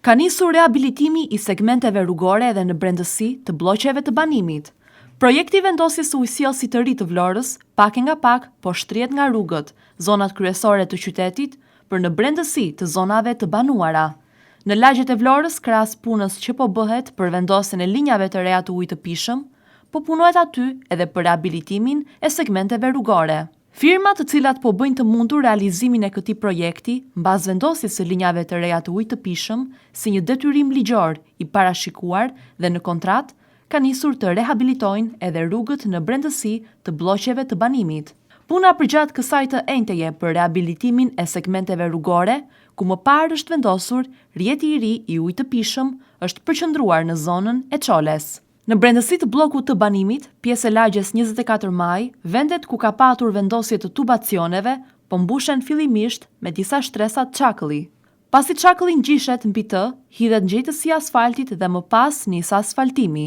Ka nisur rehabilitimi i segmenteve rrugore edhe në brendësi të bloqeve të banimit. Projekti vendosjes së ujësillësit të ri të Vlorës, pak e nga pak, po shtrihet nga rrugët, zonat kryesore të qytetit, për në brendësi të zonave të banuara. Në lagjet e Vlorës, krahas punës që po bëhet për vendosjen e linjave të reja të ujit të pishëm, po punohet aty edhe për rehabilitimin e segmenteve rrugore. Firmat të cilat po bëjnë të mundur realizimin e këtij projekti, mbas vendosjes së linjave të reja të ujit të pishëm, si një detyrim ligjor i parashikuar dhe në kontratë, ka nisur të rehabilitojnë edhe rrugët në brendësi të bloqeve të banimit. Puna përgjatë kësaj të enteje për rehabilitimin e segmenteve rrugore, ku më parë është vendosur rrjeti i ri i ujit të pishëm, është përqendruar në zonën e Çoles. Në brendësi të bllokut të banimit, pjesë e lagjes 24 Maj, vendet ku ka patur vendosje të tubacioneve, po mbushen fillimisht me disa shtresa çakëlli. Pasi çakëlli ngjishet mbi të, hidhet ngjejtësia e asfaltit dhe më pas nis asfaltimi.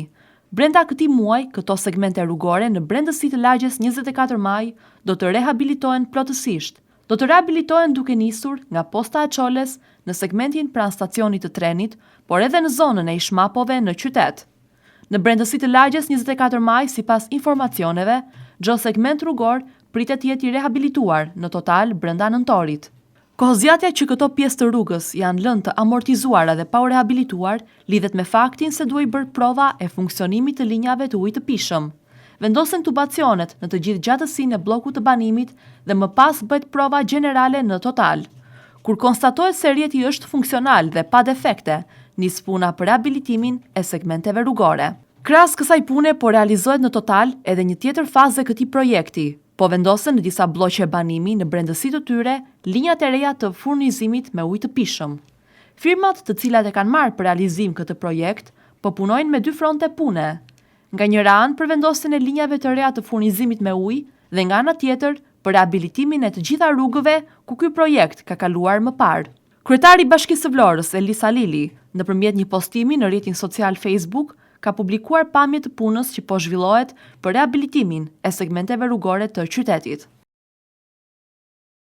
Brenda këtij muaji, këto segmente rrugore në brendësi të lagjes 24 Maj do të rehabilitohen plotësisht. Do të rehabilitohen duke nisur nga posta e Çoles në segmentin pranë stacionit të trenit, por edhe në zonën e Ishmapove në qytet. Në brendësi të lagjes 24 Maj, sipas informacioneve, çdo segment rrugor pritet të jetë i rehabilituar në total brenda nëntorit. Kohëzjatja që këto pjesë të rrugës janë lënë të amortizuara dhe pa u rehabilituar lidhet me faktin se duhej bërë prova e funksionimit të linjave të ujit të pishëm. Vendosen tubacionet në të gjithë gjatësinë e bllokut të banimit dhe më pas bëhet prova gjenerale në total. Kur konstatohet se rrjeti është funksional dhe pa defekte, nis puna për rehabilitimin e segmenteve rrugore. Krahas kësaj pune po realizohet në total edhe një tjetër fazë e këtij projekti. Po vendosen në disa bloqe banimi në brendësi të tyre linjat e reja të furnizimit me ujë të pishëm. Firmat të cilat e kanë marrë për realizim këtë projekt po punojnë me dy fronte pune. Nga njëra anë për vendosjen e linjave të reja të furnizimit me ujë dhe nga ana tjetër për rehabilitimin e të gjitha rrugëve ku ky projekt ka kaluar më parë. Kryetari i Bashkisë së Vlorës, Elisa Lili, nëpërmjet një postimi në rrjetin social Facebook, ka publikuar pamje të punës që po zhvillohet për rehabilitimin e segmenteve rrugore të qytetit.